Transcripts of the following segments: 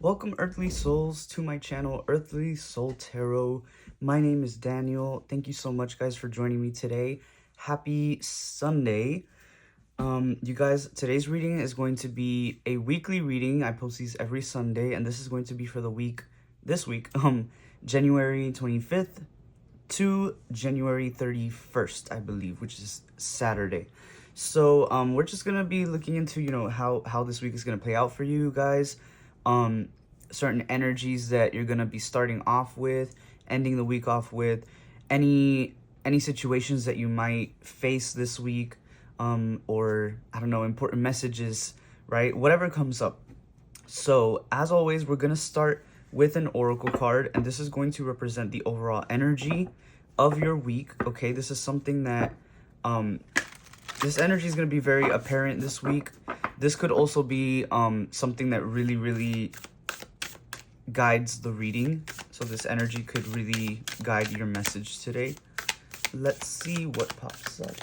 Welcome, Earthly Souls, to my channel, Earthly Soul Tarot. My name is Daniel. Thank you so much, guys, for joining me today. Happy Sunday. You guys, today's reading is going to be a weekly reading. I post these every Sunday, and this is going to be for the week, January 25th to January 31st, I believe, which is Saturday. So, we're just gonna be looking into, how this week is gonna play out for you guys. Certain energies that you're gonna be starting off with, ending the week off with, any situations that you might face this week, or I don't know, important messages, right? Whatever comes up. So as always, we're gonna start with an oracle card, and this is going to represent the overall energy of your week. Okay, this is something that this energy is going to be very apparent this week. This could also be something that really guides the reading. So this energy could really guide your message today. Let's see what pops up.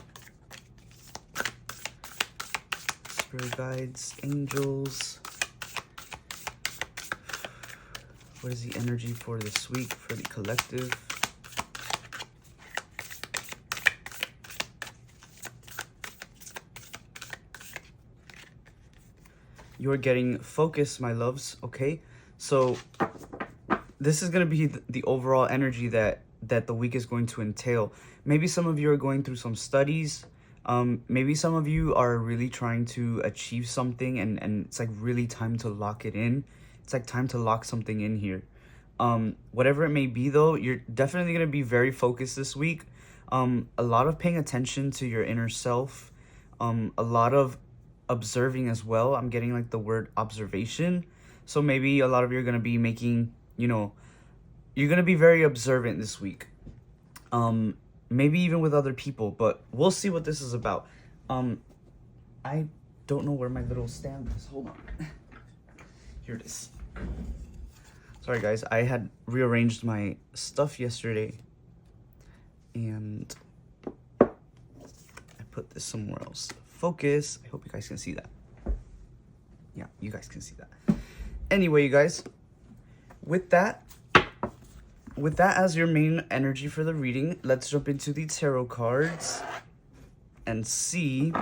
Spirit guides, angels. What is the energy for this week for the collective? You're getting focus, my loves, okay? So this is going to be the overall energy that the week is going to entail. Maybe some of you are going through some studies. Maybe some of you are really trying to achieve something, and it's like really time to lock it in. It's like time to lock something in here. Whatever it may be, though, you're definitely going to be very focused this week. A lot of paying attention to your inner self. A lot of observing as well. I'm getting like the word observation. So maybe a lot of you are going to be making, you're going to be very observant this week. Maybe even with other people, but we'll see what this is about. I don't know where my little stand is. Hold on. Here it is. Sorry guys, I had rearranged my stuff yesterday and I put this somewhere else. Focus. I hope you guys can see that. Yeah, you guys can see that. Anyway, you guys, with that as your main energy for the reading, let's jump into the tarot cards and see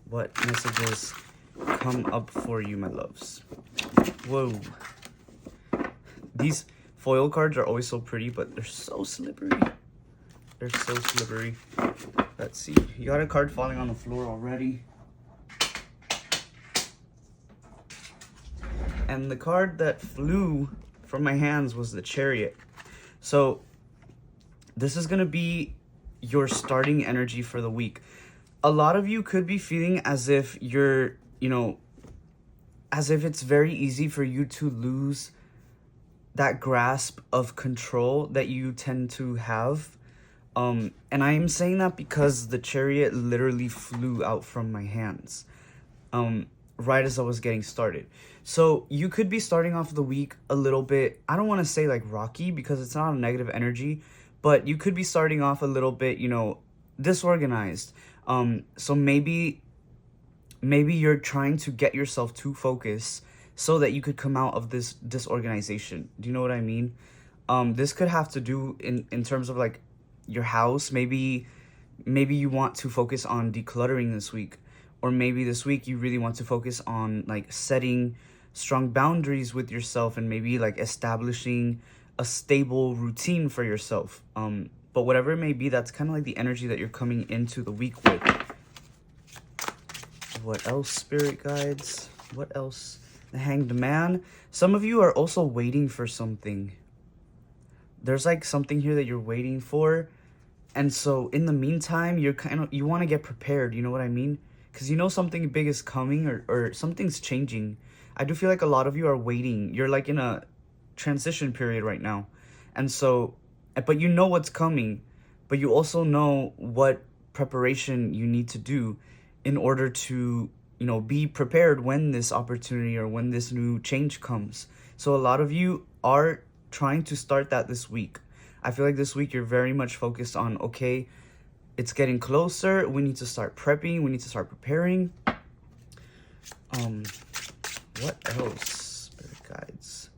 what messages come up for you, my loves. Whoa. These foil cards are always so pretty, but they're so slippery. They're so slippery. Let's see. You got a card falling on the floor already. And the card that flew from my hands was the Chariot. So this is going to be your starting energy for the week. A lot of you could be feeling as if you're, as if it's very easy for you to lose that grasp of control that you tend to have. And I am saying that because the Chariot literally flew out from my hands, right as I was getting started. So you could be starting off the week a little bit, I don't want to say like rocky because it's not a negative energy, but you could be starting off a little bit, disorganized. So maybe you're trying to get yourself to focus so that you could come out of this disorganization. Do you know what I mean? This could have to do in terms of like your house. Maybe you want to focus on decluttering this week, or maybe this week you really want to focus on like setting strong boundaries with yourself and maybe like establishing a stable routine for yourself. But whatever it may be, that's kind of like the energy that you're coming into the week with. What else, spirit guides? What else? The Hanged Man. Some of you are also waiting for something. There's like something here that you're waiting for. And so in the meantime, you want to get prepared. You know what I mean? Because something big is coming, or something's changing. I do feel like a lot of you are waiting. You're like in a transition period right now. And so, but you know what's coming, but you also know what preparation you need to do in order to, be prepared when this opportunity or when this new change comes. So a lot of you are trying to start that this week. I feel like this week you're very much focused on, okay, it's getting closer. We need to start prepping. We need to start preparing. What else, Spirit Guides?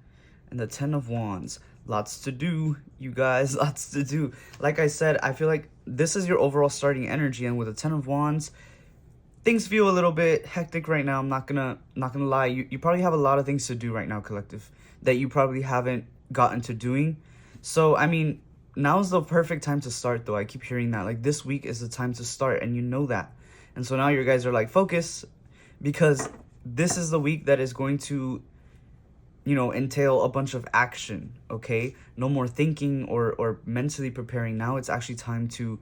And the Ten of Wands. Lots to do, you guys. Lots to do. Like I said, I feel like this is your overall starting energy. And with the Ten of Wands, things feel a little bit hectic right now. I'm not gonna lie. You probably have a lot of things to do right now, collective, that you probably haven't gotten to doing. So, I mean, now's the perfect time to start, though. I keep hearing that. Like, this week is the time to start, and you know that. And so now you guys are like, focus, because this is the week that is going to, you know, entail a bunch of action, okay? No more thinking or mentally preparing. Now it's actually time to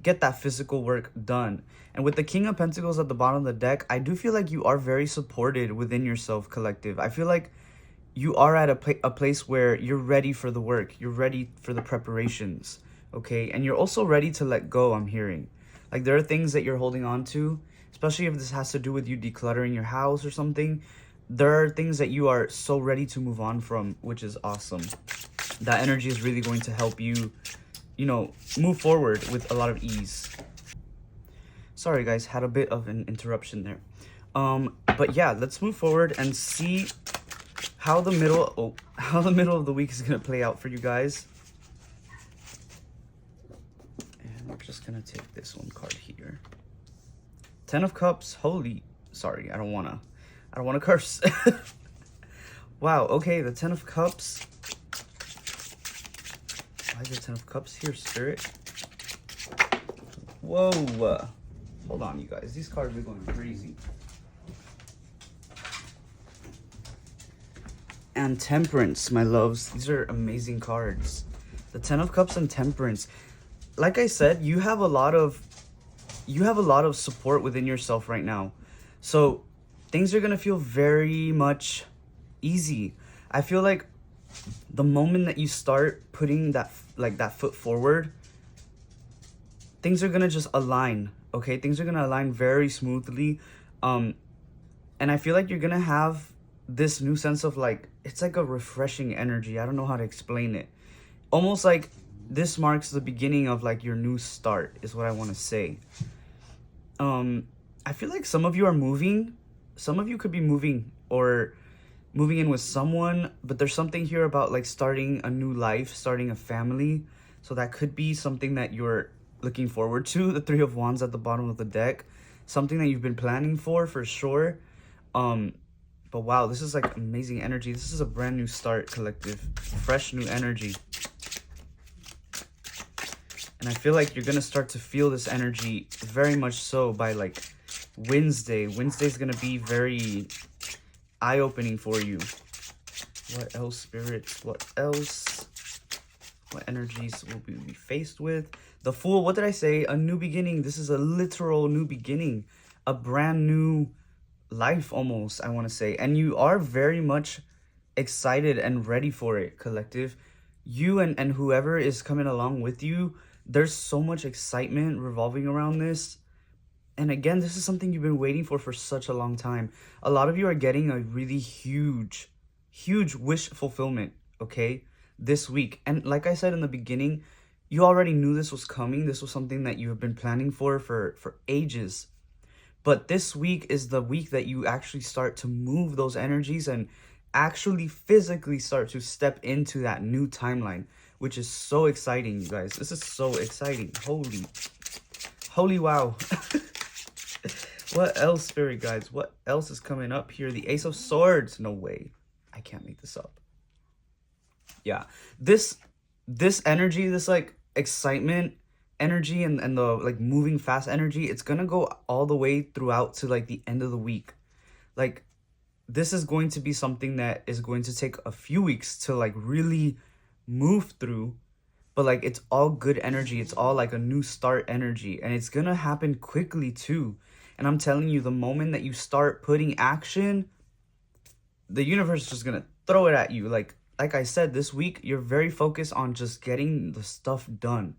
get that physical work done. And with the King of Pentacles at the bottom of the deck, I do feel like you are very supported within yourself, collective. I feel like you are at a place where you're ready for the work. You're ready for the preparations, okay? And you're also ready to let go, I'm hearing. Like, there are things that you're holding on to, especially if this has to do with you decluttering your house or something. There are things that you are so ready to move on from, which is awesome. That energy is really going to help you, you know, move forward with a lot of ease. Sorry guys, had a bit of an interruption there. But yeah, let's move forward and see how the middle of the week is gonna play out for you guys. And we're just gonna take this one card here. Ten of Cups. Sorry, I don't wanna curse. Wow, okay, the Ten of Cups. Why is the Ten of Cups here, Spirit? Whoa. Hold on, you guys. These cards are going crazy. And Temperance, my loves. These are amazing cards. The Ten of Cups and Temperance. Like I said, you have a lot of support within yourself right now. So things are going to feel very much easy. I feel like the moment that you start putting that foot forward, things are going to just align, okay? Things are going to align very smoothly. And I feel like you're going to have this new sense of, like, it's like a refreshing energy. I don't know how to explain it. Almost like this marks the beginning of, like, your new start is what I want to say. I feel like some of you are moving. Some of you could be moving or moving in with someone, but there's something here about, like, starting a new life, starting a family. So that could be something that you're looking forward to. The Three of Wands at the bottom of the deck. Something that you've been planning for sure. But wow, this is like amazing energy. This is a brand new start, collective. Fresh new energy. And I feel like you're going to start to feel this energy very much so by, like, Wednesday. Wednesday's going to be very eye-opening for you. What else, spirits? What else? What energies will we be faced with? The Fool. What did I say? A new beginning. This is a literal new beginning. A brand new life, almost, I want to say. And you are very much excited and ready for it, collective. You and whoever is coming along with you, there's so much excitement revolving around this. And again, this is something you've been waiting for such a long time. A lot of you are getting a really huge wish fulfillment, okay, this week. And like I said in the beginning, you already knew this was coming. This was something that you have been planning for ages. But this week is the week that you actually start to move those energies and actually physically start to step into that new timeline, which is so exciting, you guys. This is so exciting. Holy wow. What else, Spirit Guides? What else is coming up here? The Ace of Swords. No way. I can't make this up. Yeah. This energy, this, like, excitement energy and the, like, moving fast energy, it's gonna go all the way throughout to, like, the end of the week. Like, this is going to be something that is going to take a few weeks to, like, really move through. But, like, it's all good energy. It's all, like, a new start energy. And it's gonna happen quickly, too. And I'm telling you, the moment that you start putting action, the universe is just gonna throw it at you. Like I said, this week, you're very focused on just getting the stuff done.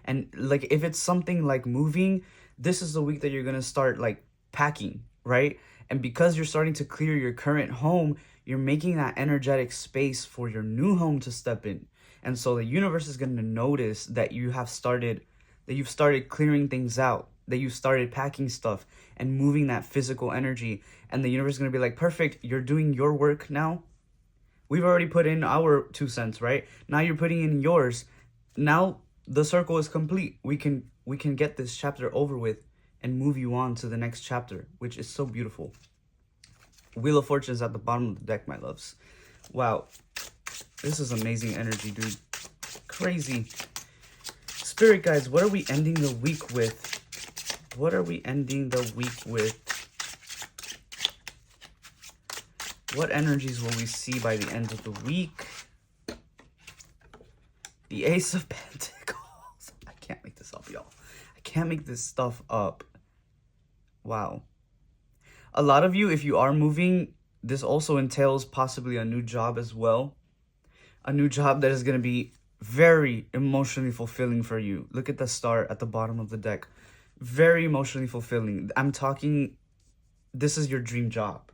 And, like, if it's something like moving, this is the week that you're gonna start, like, packing, right? And because you're starting to clear your current home, you're making that energetic space for your new home to step in. And so the universe is going to notice that you've started clearing things out, that you started packing stuff and moving that physical energy, and the universe is going to be like, perfect, you're doing your work now. We've already put in our 2 cents, right? Now you're putting in yours. Now the circle is complete. We can get this chapter over with and move you on to the next chapter, which is so beautiful. Wheel of Fortune is at the bottom of the deck, my loves. Wow. This is amazing energy, dude. Crazy. Spirit guides, what are we ending the week with? What are we ending the week with? What energies will we see by the end of the week? The Ace of Pentacles. I can't make this up, y'all. I can't make this stuff up. Wow. A lot of you, if you are moving, this also entails possibly a new job as well. A new job that is going to be very emotionally fulfilling for you. Look at the star at the bottom of the deck. Very emotionally fulfilling. I'm talking, this is your dream job.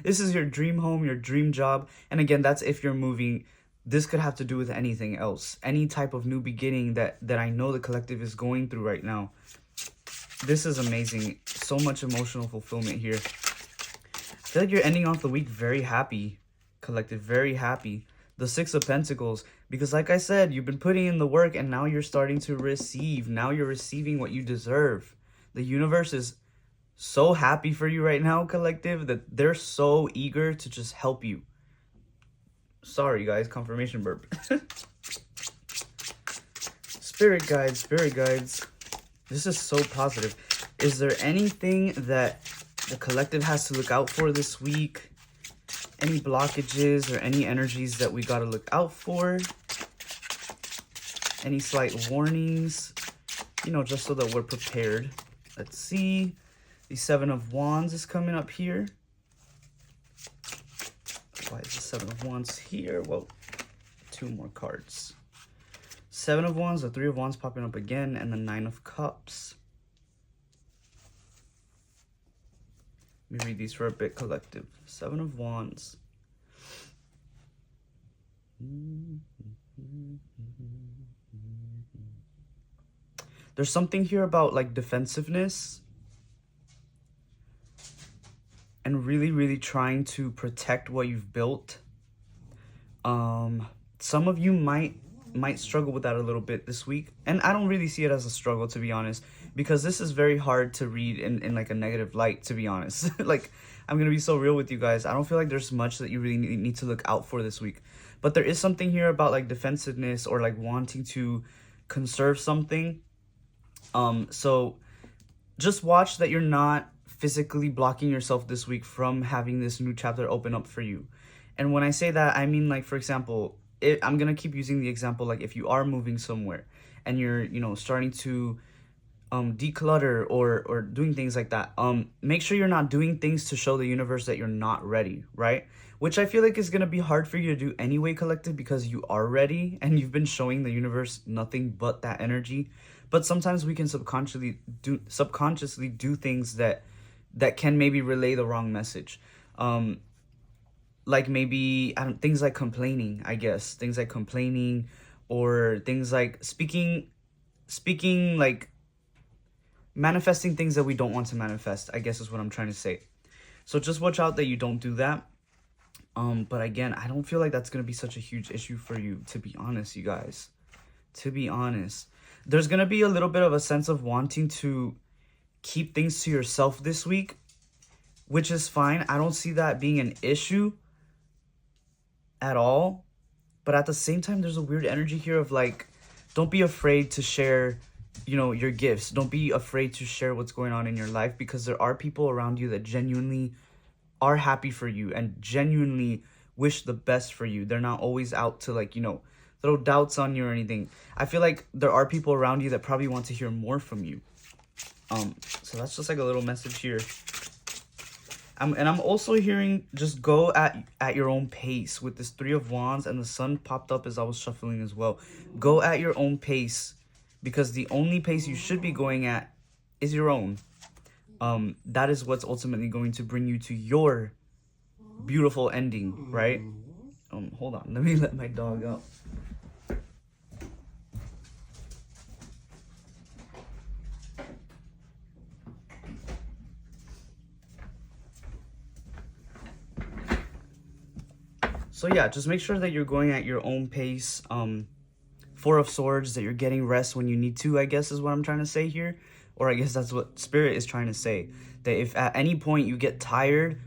This is your dream home, your dream job. And again, that's if you're moving. This could have to do with anything else. Any type of new beginning that I know the collective is going through right now. This is amazing. So much emotional fulfillment here. I feel like you're ending off the week very happy, collective, very happy. The Six of Pentacles, because like I said, you've been putting in the work and now you're starting to receive. Now you're receiving what you deserve. The universe is so happy for you right now, collective, that they're so eager to just help you. Sorry, guys, confirmation burp. Spirit guides, spirit guides. This is so positive. Is there anything that the collective has to look out for this week? Any blockages or any energies that we got to look out for? Any slight warnings? You know, just so that we're prepared. Let's see. The Seven of Wands is coming up here. Why is the Seven of Wands here? Well, 2 more cards. Seven of Wands, the Three of Wands popping up again, and the Nine of Cups. Let me read these for a bit, collective. Seven of Wands. There's something here about like defensiveness and really trying to protect what you've built. Some of you might struggle with that a little bit this week, and I don't really see it as a struggle, to be honest, because this is very hard to read in like a negative light, to be honest. Like, I'm gonna be so real with you guys. I don't feel like there's much that you really need to look out for this week, but there is something here about like defensiveness or like wanting to conserve something. So just watch that you're not physically blocking yourself this week from having this new chapter open up for you. And when I say that, I mean, like, for example, I'm going to keep using the example, like if you are moving somewhere and you're, you know, starting to declutter or doing things like that, make sure you're not doing things to show the universe that you're not ready, right? Which I feel like is going to be hard for you to do anyway, collective, because you are ready and you've been showing the universe nothing but that energy. But sometimes we can subconsciously do things that can maybe relay the wrong message. Like maybe things like complaining, I guess. Things like complaining, or things like speaking like manifesting things that we don't want to manifest, I guess is what I'm trying to say. So just watch out that you don't do that. But again, I don't feel like that's going to be such a huge issue for you, to be honest, you guys. To be honest. There's going to be a little bit of a sense of wanting to keep things to yourself this week, which is fine. I don't see that being an issue at all. But at the same time, there's a weird energy here of like, don't be afraid to share, you know, your gifts. Don't be afraid to share what's going on in your life, because there are people around you that genuinely are happy for you and genuinely wish the best for you. They're not always out to, like, you know, throw doubts on you or anything. I feel like there are people around you that probably want to hear more from you. So that's just like a little message here. And I'm also hearing just go at your own pace with this Three of Wands, and the Sun popped up as I was shuffling as well. Go at your own pace, because the only pace you should be going at is your own. That is what's ultimately going to bring you to your beautiful ending, right? Hold on, let me let my dog out. So yeah, just make sure that you're going at your own pace. Four of Swords, that you're getting rest when you need to, I guess is what I'm trying to say here. Or I guess that's what Spirit is trying to say. That if at any point you get tired,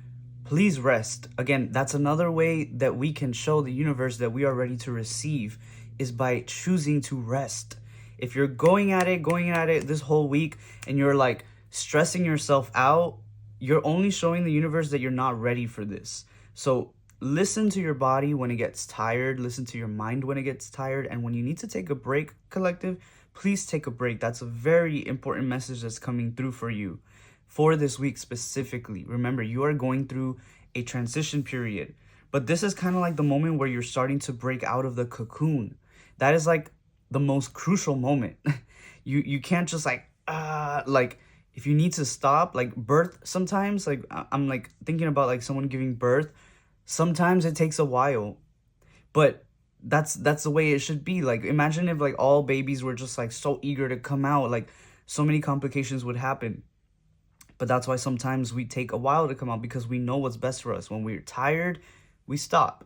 please rest. Again, that's another way that we can show the universe that we are ready to receive, is by choosing to rest. If you're going at it this whole week and you're like stressing yourself out, you're only showing the universe that you're not ready for this. So listen to your body when it gets tired, listen to your mind when it gets tired, and when you need to take a break, collective, please take a break. That's a very important message that's coming through for you for this week specifically. Remember, you are going through a transition period, but this is kind of like the moment where you're starting to break out of the cocoon. That is like the most crucial moment. You can't just like if you need to stop, like birth sometimes, like I'm like thinking about like someone giving birth. Sometimes it takes a while, but that's the way it should be. Like imagine if like all babies were just like so eager to come out, like so many complications would happen. But that's why sometimes we take a while to come out, because we know what's best for us. When we're tired, we stop,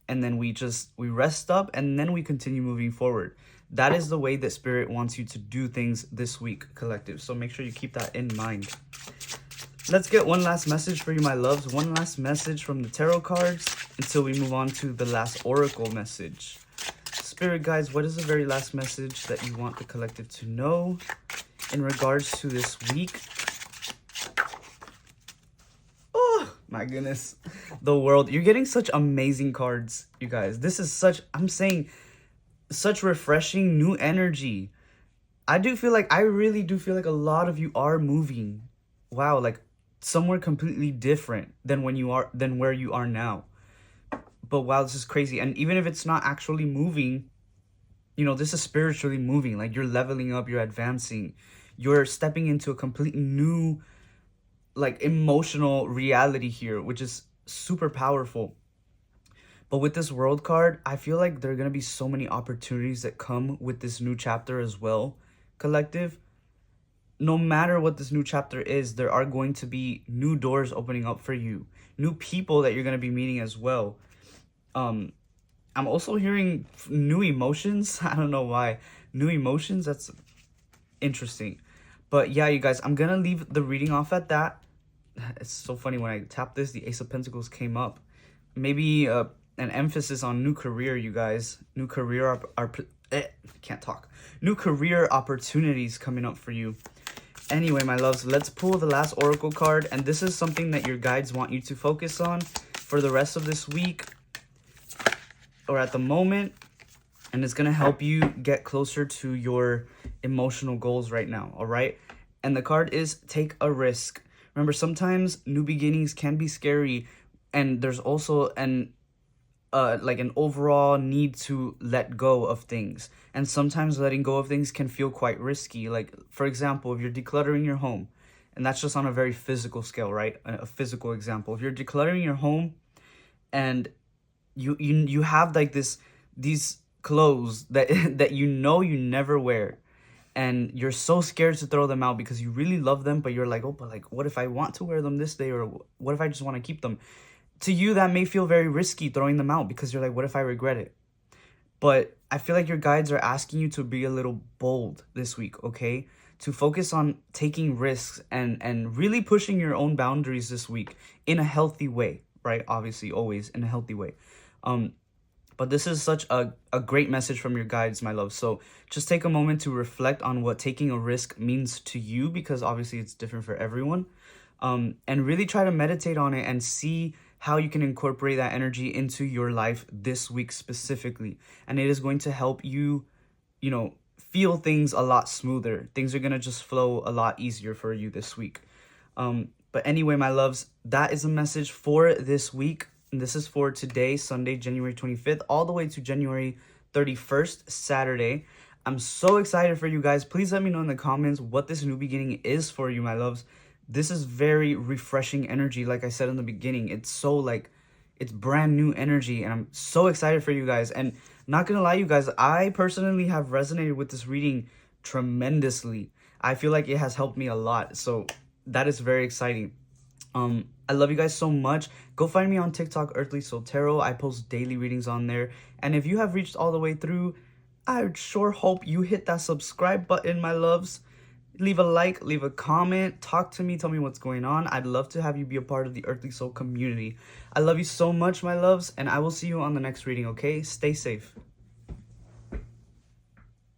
and then we rest up, and then we continue moving forward. That is the way that Spirit wants you to do things this week, collective. So make sure you keep that in mind. Let's get one last message for you, my loves. One last message from the tarot cards until we move on to the last oracle message. Spirit guides, what is the very last message that you want the collective to know in regards to this week? Oh my goodness. The World. You're getting such amazing cards, you guys. This is such, I'm saying, such refreshing new energy. I really do feel like a lot of you are moving. Wow, like somewhere completely different than where you are now. But wow, this is crazy. And even if it's not actually moving, you know, this is spiritually moving. Like you're leveling up, you're advancing, you're stepping into a completely new like emotional reality here, which is super powerful. But with this World card, I feel like there are going to be so many opportunities that come with this new chapter as well, collective. No matter what this new chapter is, there are going to be new doors opening up for you, new people that you're going to be meeting as well. I'm also hearing new emotions. I don't know why. New emotions, that's interesting. But yeah, you guys, I'm going to leave the reading off at that. It's so funny, when I tapped this, the Ace of Pentacles came up. Maybe an emphasis on new career, you guys. New career New career opportunities coming up for you. Anyway, my loves, let's pull the last oracle card, and this is something that your guides want you to focus on for the rest of this week, or at the moment, and it's going to help you get closer to your emotional goals right now, all right? And the card is Take a Risk. Remember, sometimes new beginnings can be scary, and there's also an overall need to let go of things. And sometimes letting go of things can feel quite risky. Like, for example, if you're decluttering your home, and that's just on a very physical scale, right? A physical example. If you're decluttering your home and you have like these clothes that you know you never wear, and you're so scared to throw them out because you really love them, but you're like, oh, but like, what if I want to wear them this day? Or what if I just want to keep them? To you, that may feel very risky throwing them out, because you're like, what if I regret it? But I feel like your guides are asking you to be a little bold this week, okay? To focus on taking risks and really pushing your own boundaries this week in a healthy way, right? Obviously, always in a healthy way. But this is such a great message from your guides, my love. So just take a moment to reflect on what taking a risk means to you, because obviously it's different for everyone. And really try to meditate on it and see how you can incorporate that energy into your life this week specifically. And it is going to help you, you know, feel things a lot smoother. Things are going to just flow a lot easier for you this week. But anyway, my loves, that is a message for this week. And this is for today, Sunday, January 25th, all the way to January 31st, Saturday. I'm so excited for you guys. Please let me know in the comments what this new beginning is for you, my loves. This is very refreshing energy. Like I said in the beginning, it's so like, it's brand new energy, and I'm so excited for you guys. And not gonna lie, you guys, I personally have resonated with this reading tremendously. I feel like it has helped me a lot. So that is very exciting. I love you guys so much. Go find me on TikTok, Earthly Soul Tarot. I post daily readings on there. And if you have reached all the way through, I sure hope you hit that subscribe button, my loves. Leave a like, leave a comment, talk to me, tell me what's going on. I'd love to have you be a part of the Earthly Soul community. I love you so much, my loves, and I will see you on the next reading, okay? Stay safe.